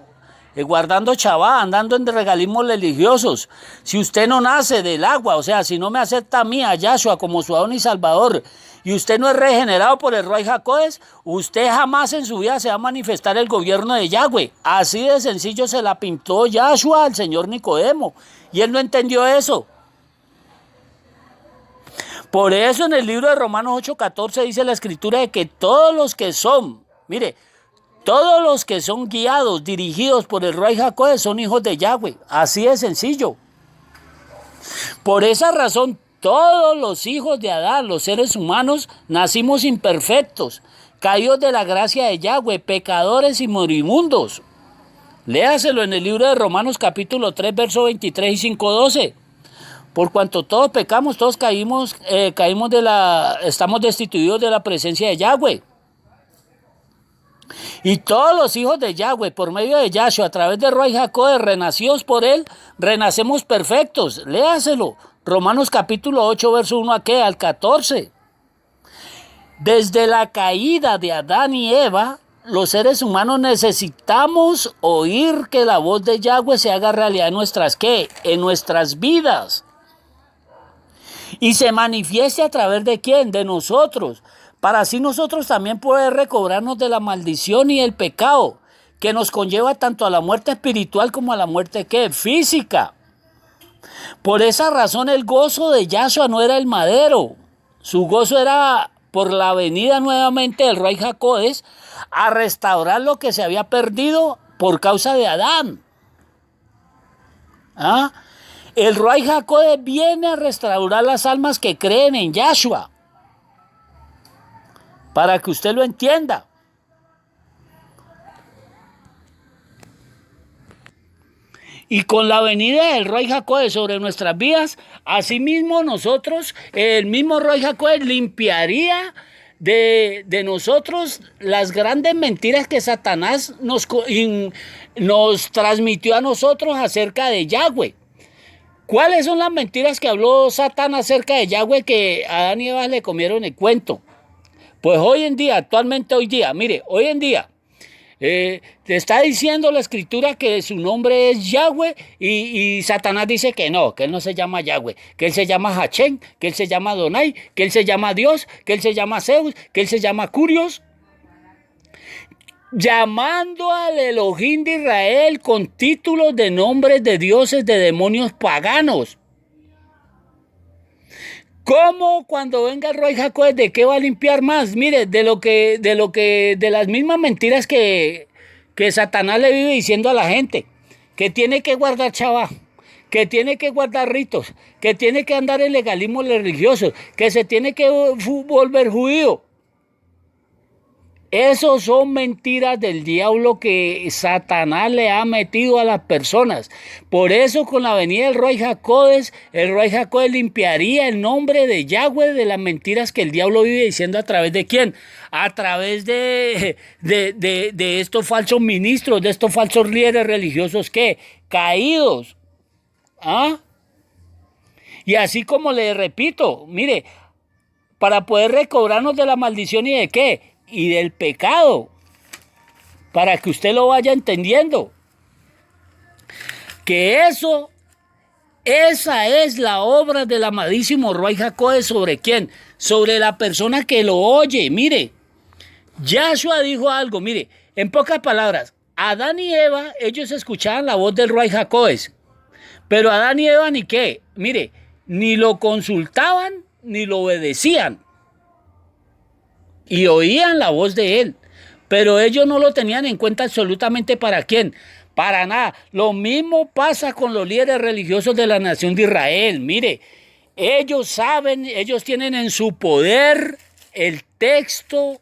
guardando chabá, andando en regalismos religiosos. Si usted no nace del agua, o sea, si no me acepta a mí, a Yahshua, como su Adón y Salvador, y usted no es regenerado por el Ruach HaKodesh, usted jamás en su vida se va a manifestar el gobierno de Yahweh. Así de sencillo se la pintó Yahshua al señor Nicodemo, y él no entendió eso. Por eso en el libro de Romanos 8:14 dice la escritura de que todos los que son, mire, todos los que son guiados, dirigidos por el Ruach HaKodesh son hijos de Yahweh. Así de sencillo. Por esa razón, todos los hijos de Adán, los seres humanos, nacimos imperfectos, caídos de la gracia de Yahweh, pecadores y moribundos. Léaselo en el libro de Romanos capítulo 3, versos 23 y 5:12. Por cuanto todos pecamos, todos estamos destituidos de la presencia de Yahweh. Y todos los hijos de Yahweh, por medio de Yahshua, a través de Ruach HaKodesh, renacidos por él, renacemos perfectos. Léaselo. Romanos capítulo 8, verso 1 al 14. Desde la caída de Adán y Eva, los seres humanos necesitamos oír que la voz de Yahweh se haga realidad en nuestras vidas. Y se manifieste a través de ¿quién? De nosotros. Para así nosotros también poder recobrarnos de la maldición y el pecado, que nos conlleva tanto a la muerte espiritual como a la muerte física. Por esa razón el gozo de Yahshua no era el madero. Su gozo era por la venida nuevamente del Ruach HaKodesh a restaurar lo que se había perdido por causa de Adán. ¿Ah? El Ruach HaKodesh viene a restaurar las almas que creen en Yahshua. Para que usted lo entienda. Y con la venida del Ruach HaKodesh sobre nuestras vidas, asimismo nosotros, el mismo Ruach HaKodesh limpiaría de nosotros las grandes mentiras que Satanás nos transmitió a nosotros acerca de Yahweh. ¿Cuáles son las mentiras que habló Satán acerca de Yahweh que a Adán y Eva le comieron el cuento? Pues hoy en día, mire, hoy en día, te está diciendo la escritura que su nombre es Yahweh y Satanás dice que él no se llama Yahweh, que él se llama Hachén, que él se llama Adonai, que él se llama Dios, que él se llama Zeus, que él se llama Curios. Llamando al Elohim de Israel con títulos de nombres de dioses de demonios paganos. ¿Cómo cuando venga el Ruach HaKodesh de qué va a limpiar más? Mire, de las mismas mentiras que Satanás le vive diciendo a la gente, que tiene que guardar chabá, que tiene que guardar ritos, que tiene que andar en legalismos religiosos, que se tiene que volver judío. Esos son mentiras del diablo que Satanás le ha metido a las personas. Por eso con la venida del Ruach HaKodesh, el Ruach HaKodesh limpiaría el nombre de Yahweh de las mentiras que el diablo vive diciendo a través de ¿quién? A través de estos falsos ministros, de estos falsos líderes religiosos que caídos. ¿Ah? Y así como le repito, mire, para poder recobrarnos de la maldición y de qué, y del pecado, para que usted lo vaya entendiendo, que esa es la obra del amadísimo Ruach HaKodesh. ¿Sobre quién? Sobre la persona que lo oye. Mire, Yahshua dijo algo, mire, en pocas palabras, Adán y Eva, ellos escuchaban la voz del Ruach HaKodesh, pero Adán y Eva ni qué, mire, ni lo consultaban ni lo obedecían. Y oían la voz de él, pero ellos no lo tenían en cuenta absolutamente para quién, para nada. Lo mismo pasa con los líderes religiosos de la nación de Israel. Mire, ellos saben, ellos tienen en su poder el texto,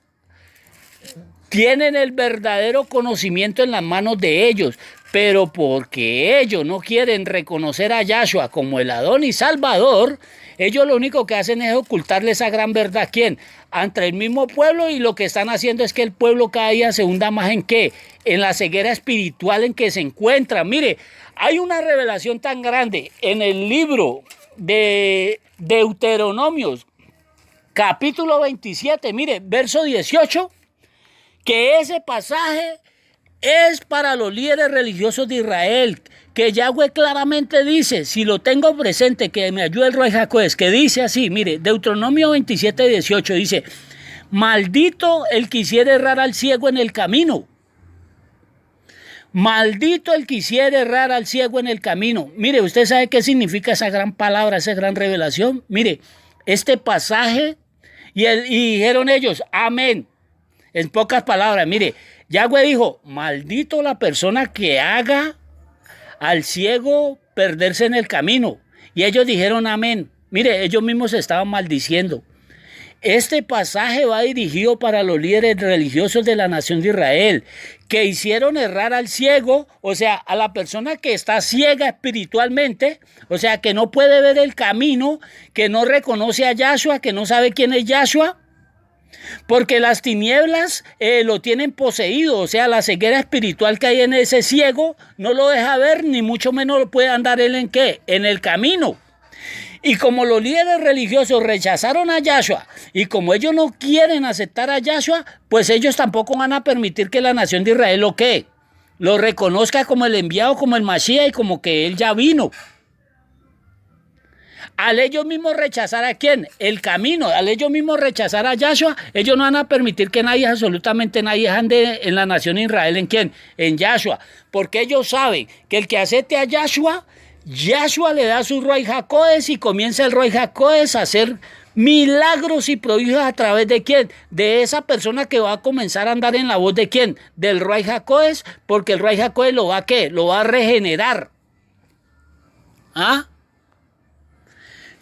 tienen el verdadero conocimiento en las manos de ellos, Pero porque ellos no quieren reconocer a Yahshua como el Adón y Salvador, ellos lo único que hacen es ocultarle esa gran verdad. ¿Quién? Ante el mismo pueblo, y lo que están haciendo es que el pueblo cada día se hunda más ¿en qué? En la ceguera espiritual en que se encuentra. Mire, hay una revelación tan grande en el libro de Deuteronomios, capítulo 27, mire, verso 18, que ese pasaje es para los líderes religiosos de Israel, que Yahweh claramente dice, si lo tengo presente, que me ayude el Ruach HaKodesh, que dice así, mire, Deuteronomio 27, 18, dice, maldito el que hiciera errar al ciego en el camino. Maldito el que hiciera errar al ciego en el camino. Mire, ¿usted sabe qué significa esa gran palabra, esa gran revelación? Mire, este pasaje, y dijeron ellos, amén. En pocas palabras, mire, Yahweh dijo, maldito la persona que haga al ciego perderse en el camino. Y ellos dijeron amén. Mire, ellos mismos se estaban maldiciendo. Este pasaje va dirigido para los líderes religiosos de la nación de Israel, que hicieron errar al ciego, o sea, a la persona que está ciega espiritualmente, o sea, que no puede ver el camino, que no reconoce a Yahshua, que no sabe quién es Yahshua, porque las tinieblas lo tienen poseído, o sea, la ceguera espiritual que hay en ese ciego no lo deja ver, ni mucho menos puede andar él en qué, en el camino. Y como los líderes religiosos rechazaron a Yahshua, y como ellos no quieren aceptar a Yahshua, pues ellos tampoco van a permitir que la nación de Israel lo reconozca como el enviado, como el Mashiach, y como que él ya vino. Al ellos mismos rechazar a quién, el camino, al ellos mismos rechazar a Yahshua, ellos no van a permitir que nadie, absolutamente nadie, ande en la nación de Israel. ¿En quién? En Yahshua. Porque ellos saben que el que acepte a Yahshua, Yahshua le da su Ruach HaKodesh, y comienza el Ruach HaKodesh a hacer milagros y prodigios a través de quién, de esa persona que va a comenzar a andar en la voz de quién, del Ruach HaKodesh, porque el Ruach HaKodesh lo va a ¿qué? Lo va a regenerar. ¿Ah?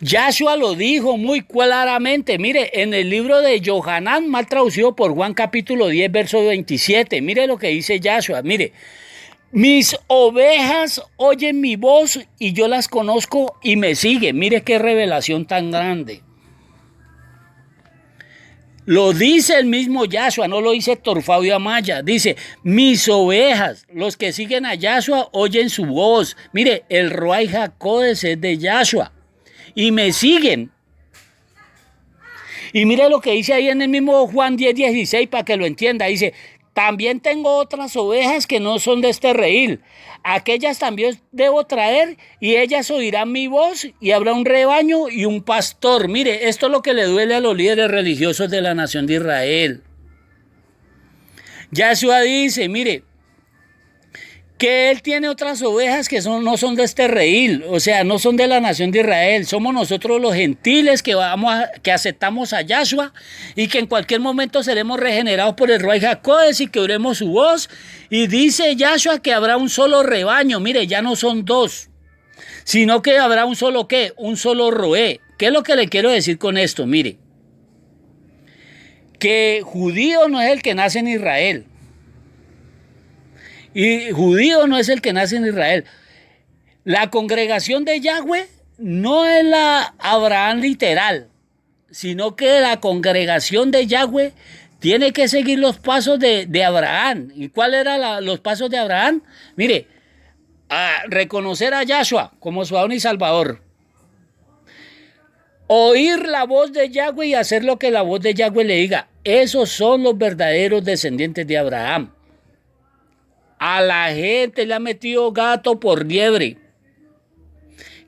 Yahshua lo dijo muy claramente, mire, en el libro de Yohanan, mal traducido por Juan capítulo 10, verso 27, mire lo que dice Yahshua, mire, mis ovejas oyen mi voz y yo las conozco y me siguen, mire qué revelación tan grande. Lo dice el mismo Yahshua, no lo dice Torfaudio Amaya, dice, mis ovejas, los que siguen a Yahshua oyen su voz, mire, el Ruach HaKodesh es de Yahshua. Y me siguen. Y mire lo que dice ahí en el mismo Juan 10, 16 para que lo entienda. Dice, también tengo otras ovejas que no son de este redil. Aquellas también debo traer y ellas oirán mi voz y habrá un rebaño y un pastor. Mire, esto es lo que le duele a los líderes religiosos de la nación de Israel. Yahshua dice, mire, que él tiene otras ovejas que no son de este redil, o sea, no son de la nación de Israel, somos nosotros los gentiles que aceptamos a Yahshua y que en cualquier momento seremos regenerados por el Ruach HaKodesh y que oiremos su voz. Y dice Yahshua que habrá un solo rebaño, mire, ya no son dos, sino que habrá un solo ¿qué? Un solo roé. ¿Qué es lo que le quiero decir con esto? Mire, que judío no es el que nace en Israel. Y judío no es el que nace en Israel. La congregación de Yahweh no es la Abraham literal, sino que la congregación de Yahweh tiene que seguir los pasos de Abraham. ¿Y cuáles eran los pasos de Abraham? Mire, a reconocer a Yahshua como su Adón y Salvador. Oír la voz de Yahweh y hacer lo que la voz de Yahweh le diga. Esos son los verdaderos descendientes de Abraham. A la gente le ha metido gato por liebre,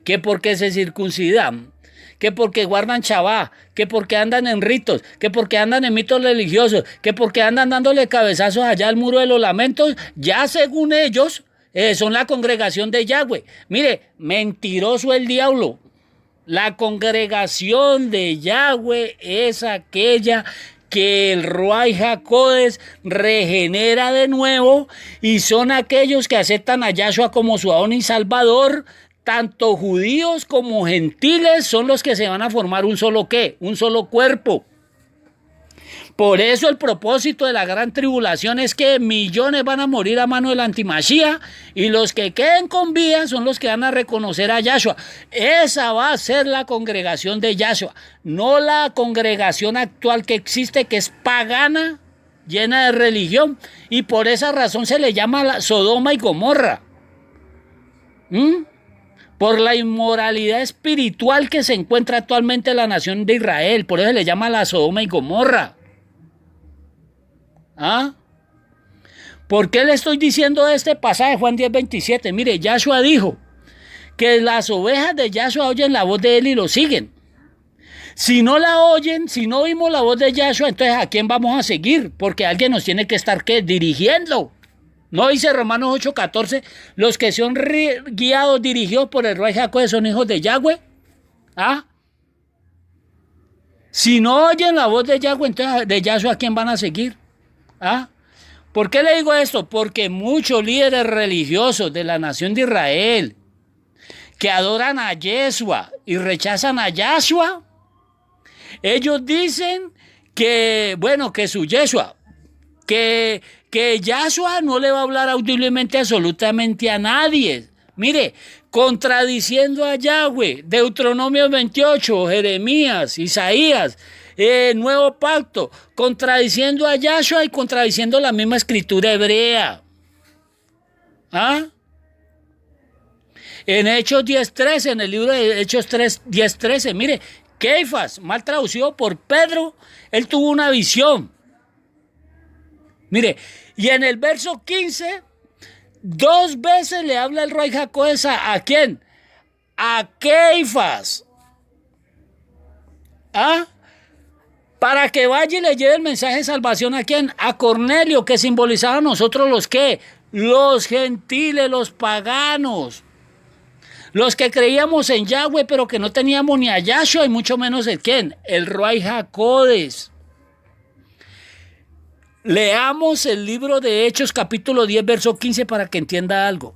que porque se circuncidan, que porque guardan Shabbat, que porque andan en ritos, que porque andan en mitos religiosos, que porque andan dándole cabezazos allá al muro de los lamentos, ya según ellos son la congregación de Yahweh. Mire, mentiroso el diablo. La congregación de Yahweh es aquella que el Ruach HaKodesh regenera de nuevo, y son aquellos que aceptan a Yahshua como su Adón y Salvador. Tanto judíos como gentiles son los que se van a formar un solo ¿qué? Un solo cuerpo. Por eso el propósito de la gran tribulación es que millones van a morir a mano del antimachía y los que queden con vida son los que van a reconocer a Yahshua. Esa va a ser la congregación de Yahshua, no la congregación actual que existe, que es pagana, llena de religión, y por esa razón se le llama Sodoma y Gomorra. Por la inmoralidad espiritual que se encuentra actualmente en la nación de Israel, por eso se le llama la Sodoma y Gomorra. ¿Por qué le estoy diciendo este pasaje, Juan 10:27? Mire, Yahshua dijo que las ovejas de Yahshua oyen la voz de él y lo siguen. Si no la oyen, si no oímos la voz de Yahshua, entonces ¿a quién vamos a seguir? Porque alguien nos tiene que estar, ¿qué? Dirigiendo. ¿No dice Romanos 8:14? Los que son guiados, dirigidos por el Ruach HaKodesh son hijos de Yahweh. Si no oyen la voz de Yahweh, entonces de Yahshua, ¿a quién van a seguir? ¿Por qué le digo esto? Porque muchos líderes religiosos de la nación de Israel que adoran a Yeshua y rechazan a Yahshua, ellos dicen que, bueno, que su Yeshua, que Yahshua no le va a hablar audiblemente absolutamente a nadie. Mire, contradiciendo a Yahweh, Deuteronomio 28, Jeremías, Isaías, Nuevo Pacto, contradiciendo a Yahshua y contradiciendo la misma escritura hebrea. En Hechos 10:13, en el libro de Hechos 10:13, mire, Keifas, mal traducido por Pedro, él tuvo una visión. Mire, y en el verso 15, 2 veces le habla el Ruach HaKodesh ¿a quién? A Keifas. Para que vaya y le lleve el mensaje de salvación ¿a quién? A Cornelio, que simbolizaba a nosotros los ¿qué? Los gentiles, los paganos. Los que creíamos en Yahweh, pero que no teníamos ni a Yahshua y mucho menos el ¿quién? El Ruach HaKodesh. Leamos el libro de Hechos, capítulo 10, verso 15, para que entienda algo.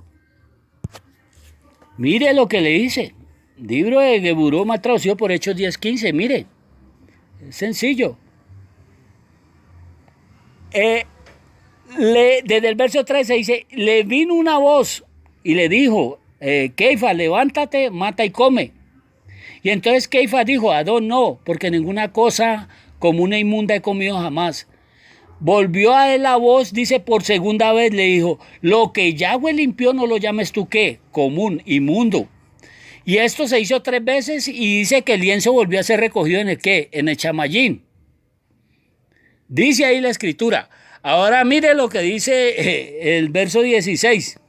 Mire lo que le dice. Libro de Geburó, más traducido por Hechos 10:15. Mire, es sencillo. Desde el verso 13 dice, le vino una voz y le dijo, Keifas, levántate, mata y come. Y entonces Keifas dijo, Adón, no, porque ninguna cosa común e inmunda he comido jamás. Volvió a él la voz, dice, por segunda vez le dijo, lo que Yahweh limpió no lo llames tú ¿qué? Común, inmundo. Y esto se hizo 3 veces y dice que el lienzo volvió a ser recogido en el ¿qué? En el chamayín. Dice ahí la escritura. Ahora mire lo que dice el verso 16.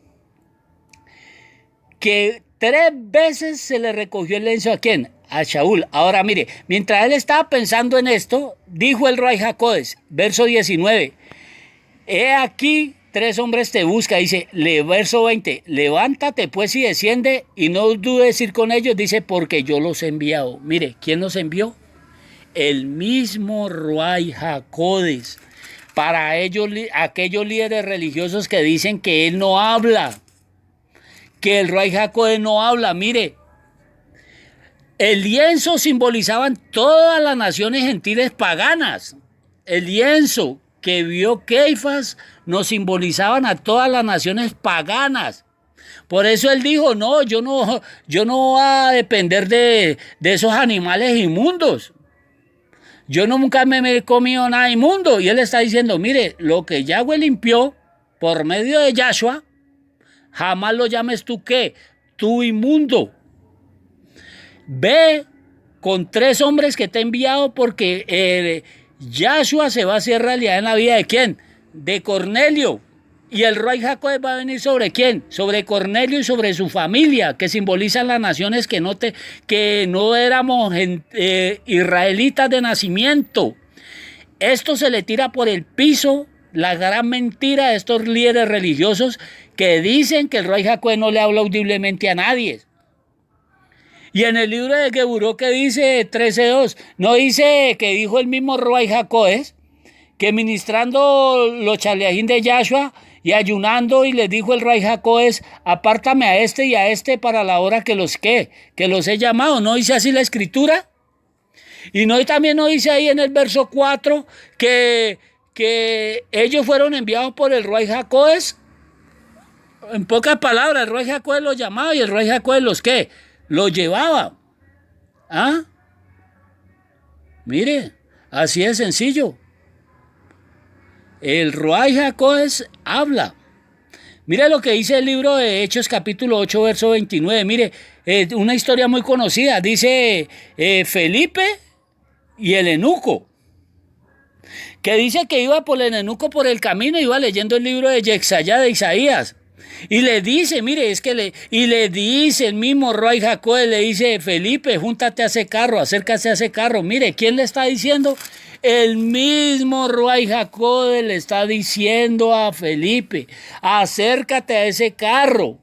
Que 3 veces se le recogió el lienzo ¿a quién? A Shaul. Ahora mire, mientras él estaba pensando en esto, dijo el Ruach HaKodesh, verso 19, he aquí 3 hombres te buscan, dice, verso 20, levántate pues y desciende y no dudes ir con ellos, dice, porque yo los he enviado. Mire, ¿quién los envió? El mismo Ruach HaKodesh. Para ellos, aquellos líderes religiosos que dicen que él no habla, que el Ruach HaKodesh no habla, mire, el lienzo simbolizaban todas las naciones gentiles paganas. El lienzo que vio Keifas nos simbolizaban a todas las naciones paganas. Por eso él dijo, no, yo no voy a depender de esos animales inmundos. Yo nunca me he comido nada inmundo. Y él está diciendo, mire, lo que Yahweh limpió por medio de Yahshua, jamás lo llames tú ¿qué? Tú inmundo. Ve con 3 hombres que te he enviado porque Yahshua se va a hacer realidad en la vida ¿de quién? De Cornelio. Y el Ruach HaKodesh va a venir ¿sobre quién? Sobre Cornelio y sobre su familia, que simbolizan las naciones que no éramos israelitas de nacimiento. Esto se le tira por el piso, la gran mentira de estos líderes religiosos que dicen que el Ruach HaKodesh no le habla audiblemente a nadie. Y en el libro de Geburó que dice 13:2, no dice que dijo el mismo Ruach HaKodesh que ministrando los chaleajín de Yahshua y ayunando y les dijo el Ruach HaKodesh, apártame a este y a este para la hora que los he llamado. ¿No dice así la escritura? Y no, y también nos dice ahí en el verso 4 que ellos fueron enviados por el Ruach HaKodesh. En pocas palabras, el Ruach HaKodesh los llamaba y el Ruach HaKodesh los ¿qué? Los llevaba. ¿Ah? Mire, así de sencillo. El Ruach HaKodesh habla. Mire lo que dice el libro de Hechos capítulo 8, verso 29. Mire, una historia muy conocida. Dice Felipe y el eunuco. Que dice que iba por el eunuco por el camino, iba leyendo el libro de Yexayá de Isaías. Y le dice, mire, le dice el mismo Ruach HaKodesh, le dice, Felipe, júntate a ese carro, acércase a ese carro. Mire, ¿quién le está diciendo? El mismo Ruach HaKodesh le está diciendo a Felipe, acércate a ese carro.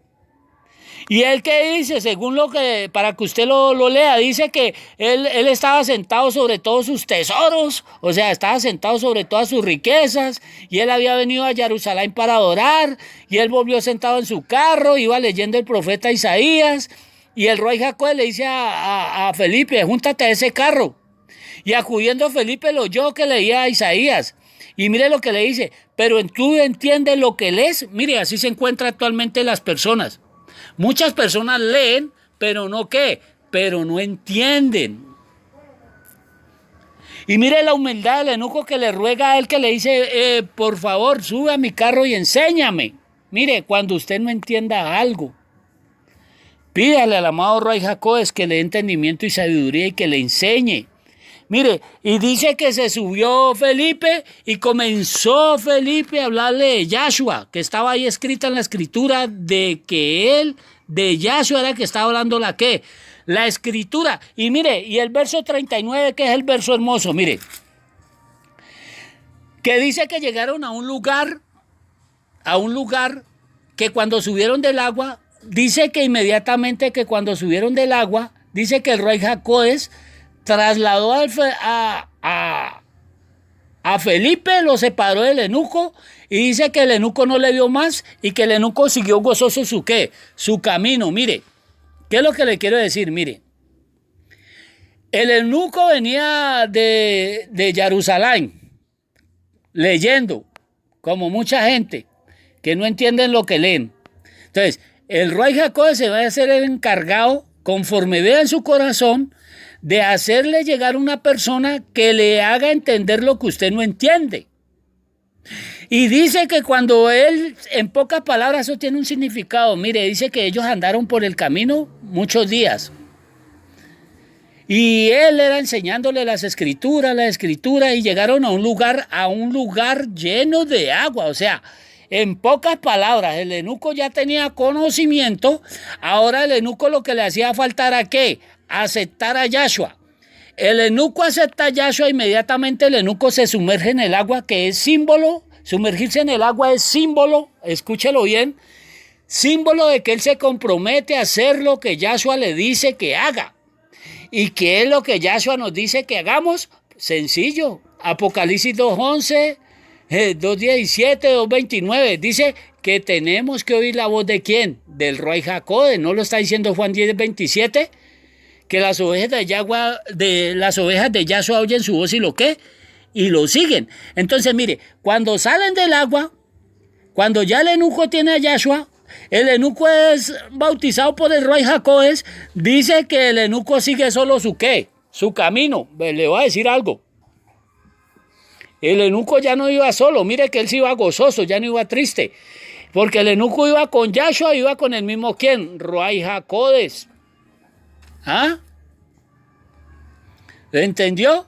Y él que dice, según lo que, para que usted lo lea, dice que él estaba sentado sobre todos sus tesoros, o sea, estaba sentado sobre todas sus riquezas, y él había venido a Jerusalén para adorar, y él volvió sentado en su carro, iba leyendo el profeta Isaías, y el Ruach HaKodesh le dice a Felipe, júntate a ese carro. Y acudiendo Felipe lo oyó que leía a Isaías. Y mire lo que le dice, pero tú entiendes lo que lees. Mire, así se encuentran actualmente las personas. Muchas personas leen, pero no qué, pero no entienden. Y mire la humildad del eunuco que le ruega a él, que le dice, por favor, sube a mi carro y enséñame. Mire, cuando usted no entienda algo, pídale al amado Ruach HaKodesh que le dé entendimiento y sabiduría y que le enseñe. Mire, y dice que se subió Felipe y comenzó Felipe a hablarle de Yahshua, que estaba ahí escrita en la escritura de que él, de Yahshua era el que estaba hablando la escritura. Y mire, y el verso 39, que es el verso hermoso, mire, que dice que llegaron a un lugar que cuando subieron del agua, dice que inmediatamente que cuando subieron del agua, dice que el Ruach HaKodesh trasladó a Felipe, lo separó del eunuco y dice que el eunuco no le vio más y que el eunuco siguió gozoso su camino. Mire, ¿qué es lo que le quiero decir? Mire, el eunuco venía de Jerusalén leyendo, como mucha gente que no entienden lo que leen. Entonces, el Ruach HaKodesh se va a hacer el encargado, conforme vea en su corazón, de hacerle llegar a una persona que le haga entender lo que usted no entiende. Y dice que cuando él, en pocas palabras, eso tiene un significado. Mire, dice que ellos andaron por el camino muchos días. Y él era enseñándole la escritura, y llegaron a un lugar lleno de agua. O sea, en pocas palabras, el eunuco ya tenía conocimiento. Ahora el eunuco lo que le hacía faltar ¿a qué? Aceptar a Yahshua. El eunuco acepta a Yahshua, inmediatamente el eunuco se sumerge en el agua, que es símbolo. Sumergirse en el agua es símbolo, escúchelo bien, símbolo de que él se compromete a hacer lo que Yahshua le dice que haga. ¿Y qué es lo que Yahshua nos dice que hagamos? Sencillo, Apocalipsis 2:11, 2:17, 2:29, dice que tenemos que oír la voz de ¿quién? Del Ruach HaKodesh. ¿No lo está diciendo Juan 10:27? Que las ovejas de Yahshua oyen su voz y lo qué, y lo siguen. Entonces mire, cuando salen del agua, cuando ya el eunuco tiene a Yahshua, el eunuco es bautizado por el Ruach HaKodesh, dice que el eunuco sigue solo su qué, su camino. Le voy a decir algo. El eunuco ya no iba solo, mire que él sí iba gozoso, ya no iba triste, porque el eunuco iba con Yahshua, iba con el mismo ¿quién? Ruach HaKodesh. ¿Ah? ¿Lo entendió?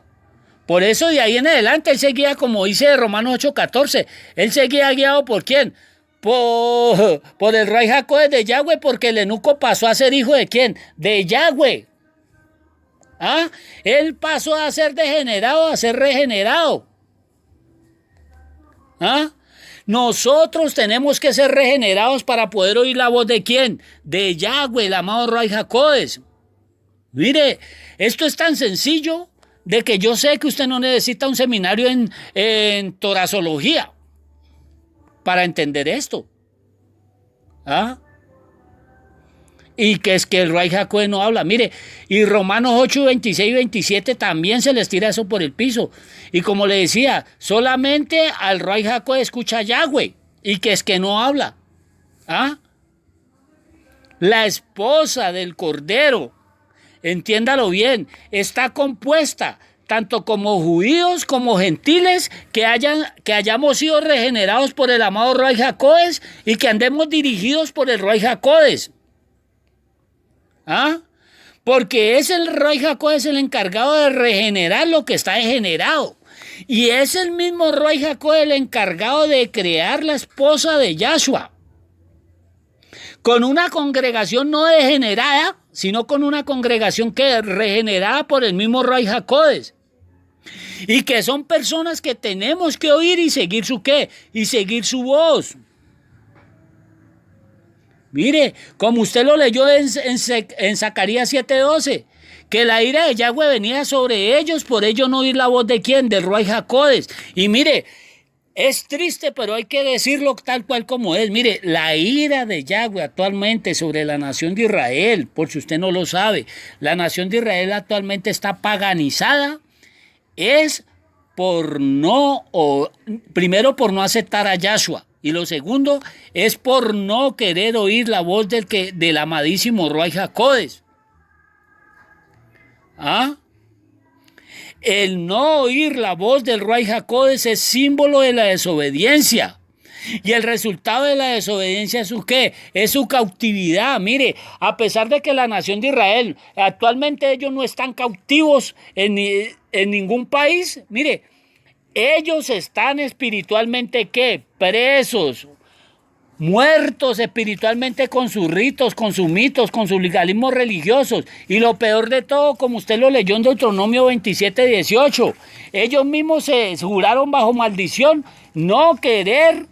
Por eso de ahí en adelante él seguía, como dice Romanos 8:14, él seguía guiado ¿por quién? Por el Ruach HaKodesh de Yahweh, porque el eunuco pasó a ser hijo de ¿quién? De Yahweh. ¿Ah? Él pasó a ser degenerado a ser regenerado. ¿Ah? Nosotros tenemos que ser regenerados para poder oír la voz de ¿quién? De Yahweh, el amado Ruach HaKodesh. Mire, esto es tan sencillo de que yo sé que usted no necesita un seminario en torasología para entender esto. ¿Ah? Y que es que el Ruach HaKodesh no habla. Mire, y Romanos 8, 26 y 27 también se les tira eso por el piso. Y como le decía, solamente al Ruach HaKodesh escucha Yahweh. Y que es que no habla. ¿Ah? La esposa del Cordero, entiéndalo bien, está compuesta tanto como judíos como gentiles que hayamos sido regenerados por el amado Ruach HaKodesh y que andemos dirigidos por el Ruach HaKodesh. ¿Ah? Porque es el Ruach HaKodesh el encargado de regenerar lo que está degenerado. Y es el mismo Ruach HaKodesh el encargado de crear la esposa de Yahshua. Con una congregación no degenerada, sino con una congregación que es regenerada por el mismo Ruach HaKodesh. Y que son personas que tenemos que oír y seguir su qué, y seguir su voz. Mire, como usted lo leyó en Zacarías 7:12, que la ira de Yahweh venía sobre ellos, por ello no oír la voz de quién, del Ruach HaKodesh. Y mire, es triste, pero hay que decirlo tal cual como es. Mire, la ira de Yahweh actualmente sobre la nación de Israel, por si usted no lo sabe, la nación de Israel actualmente está paganizada, es primero por no aceptar a Yahshua. Y lo segundo es por no querer oír la voz del amadísimo Ruach HaKodesh. ¿Ah? El no oír la voz del Ruach HaKodesh es símbolo de la desobediencia. Y el resultado de la desobediencia es su ¿qué? Es su cautividad. Mire, a pesar de que la nación de Israel, actualmente ellos no están cautivos en ningún país, mire, ellos están espiritualmente ¿qué? Presos, muertos espiritualmente con sus ritos, con sus mitos, con sus legalismos religiosos. Y lo peor de todo, como usted lo leyó en Deuteronomio 27:18, ellos mismos se juraron bajo maldición no querer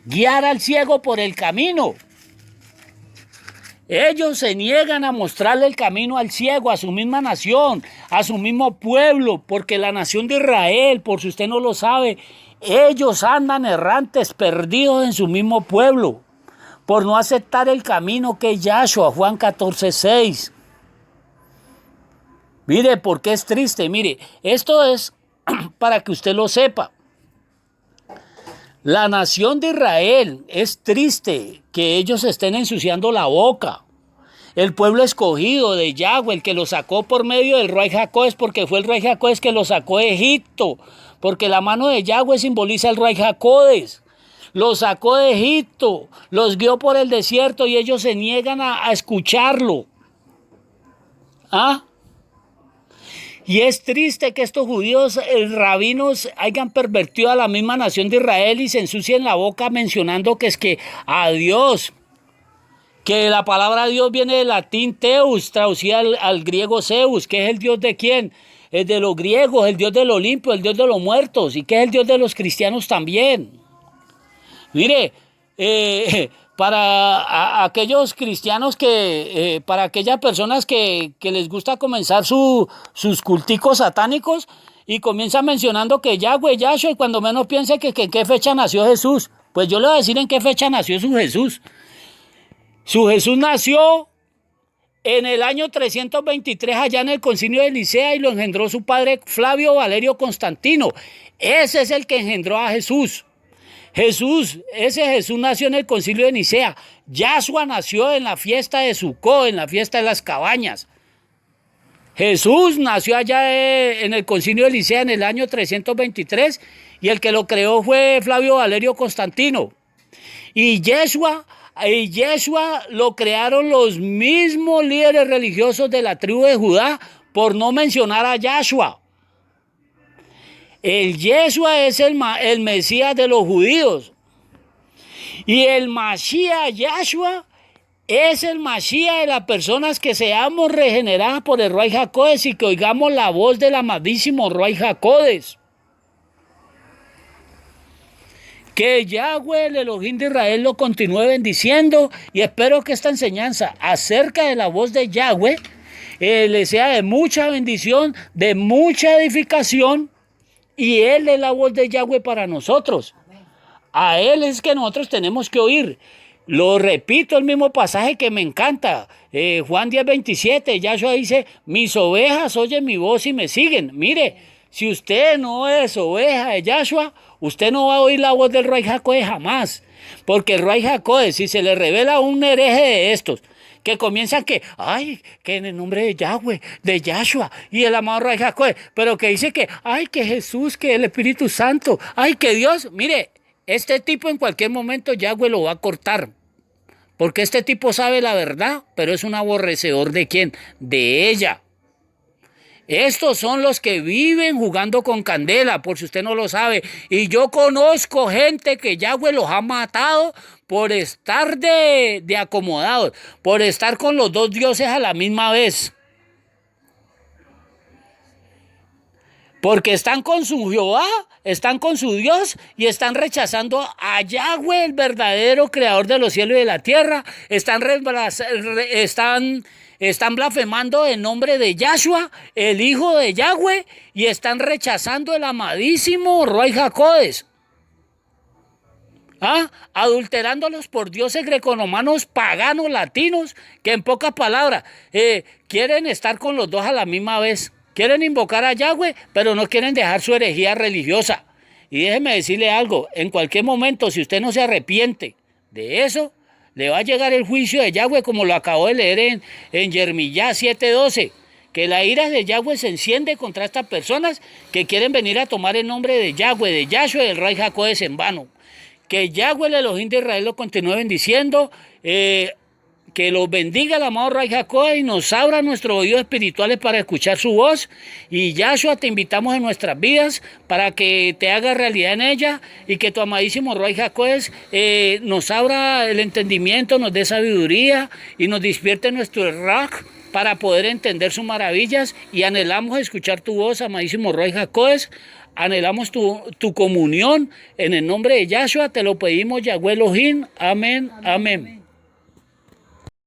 guiar al ciego por el camino. Ellos se niegan a mostrarle el camino al ciego, a su misma nación, a su mismo pueblo, porque la nación de Israel, por si usted no lo sabe, ellos andan errantes, perdidos en su mismo pueblo, por no aceptar el camino que es Yahshua, Juan 14:6. Mire, porque es triste, mire, esto es para que usted lo sepa. La nación de Israel, es triste que ellos estén ensuciando la boca. El pueblo escogido de Yahweh, el que lo sacó por medio del Ruach HaKodesh, porque fue el Ruach HaKodesh que lo sacó de Egipto, porque la mano de Yahweh simboliza el Ruach HaKodesh. Los sacó de Egipto, los guió por el desierto y ellos se niegan a escucharlo. ¿Ah? Y es triste que estos judíos rabinos hayan pervertido a la misma nación de Israel y se ensucien la boca mencionando que es que a Dios, que la palabra Dios viene del latín Teus, traducida al griego Zeus, que es el Dios de quién, el de los griegos, el Dios del Olimpo, el Dios de los muertos, y que es el Dios de los cristianos también. Mire, para aquellos cristianos para aquellas personas que les gusta comenzar sus culticos satánicos y comienzan mencionando que Yahweh, Yahshua, y cuando menos piense que en qué fecha nació Jesús. Pues yo le voy a decir en qué fecha nació su Jesús. Su Jesús nació en el año 323 allá en el concilio de Nicea y lo engendró su padre Flavio Valerio Constantino. Ese es el que engendró a Jesús. Ese Jesús nació en el concilio de Nicea. Yahshua nació en la fiesta de Sucó, en la fiesta de las cabañas. Jesús nació allá en el concilio de Nicea en el año 323 y el que lo creó fue Flavio Valerio Constantino. Y Yeshua lo crearon los mismos líderes religiosos de la tribu de Judá, por no mencionar a Yahshua. El Yeshua es el Mesías de los judíos. Y el Mashiach Yahshua es el Mashiach de las personas que seamos regeneradas por el Ruach HaKodesh y que oigamos la voz del amadísimo Ruach HaKodesh. Que Yahweh, el Elohim de Israel, lo continúe bendiciendo y espero que esta enseñanza acerca de la voz de Yahweh le sea de mucha bendición, de mucha edificación. Y Él es la voz de Yahweh para nosotros. A Él es que nosotros tenemos que oír. Lo repito, el mismo pasaje que me encanta. Juan 10:27, Yahshua dice, mis ovejas oyen mi voz y me siguen. Mire, si usted no es oveja de Yahshua, usted no va a oír la voz del Ruach HaKodesh jamás. Porque el Ruach HaKodesh, si se le revela un hereje de estos, que comienzan que en el nombre de Yahweh, de Yahshua y el amado Ruach HaKodesh, pero que dice que Jesús, que el Espíritu Santo, que Dios, mire, este tipo en cualquier momento Yahweh lo va a cortar. Porque este tipo sabe la verdad, pero es un aborrecedor ¿de quién? De ella. Estos son los que viven jugando con candela, por si usted no lo sabe. Y yo conozco gente que Yahweh los ha matado por estar de acomodados, por estar con los dos dioses a la misma vez. Porque están con su Jehová, están con su Dios y están rechazando a Yahweh, el verdadero creador de los cielos y de la tierra. Están blasfemando en nombre de Yahshua, el Hijo de Yahweh, y están rechazando el amadísimo Ruach HaKodesh. Adulterándolos por dioses greconomanos, paganos, latinos, que en pocas palabras quieren estar con los dos a la misma vez. Quieren invocar a Yahweh, pero no quieren dejar su herejía religiosa. Y déjeme decirle algo, en cualquier momento, si usted no se arrepiente de eso, le va a llegar el juicio de Yahweh, como lo acabo de leer en Jeremías 7:12, que la ira de Yahweh se enciende contra estas personas que quieren venir a tomar el nombre de Yahweh, de Yahshua y del Ruach HaKodesh en vano. Que Yahweh, el Elohim de Israel, lo continúe bendiciendo, que los bendiga el amado Ruach HaKodesh y nos abra nuestros oídos espirituales para escuchar su voz. Y Yahshua, te invitamos en nuestras vidas para que te haga realidad en ella y que tu amadísimo Ruach HaKodesh nos abra el entendimiento, nos dé sabiduría y nos despierte nuestro Ruach para poder entender sus maravillas. Y anhelamos escuchar tu voz, amadísimo Ruach HaKodesh. Anhelamos tu comunión en el nombre de Yahshua. Te lo pedimos, Yahweh Elohim. Amén, amén.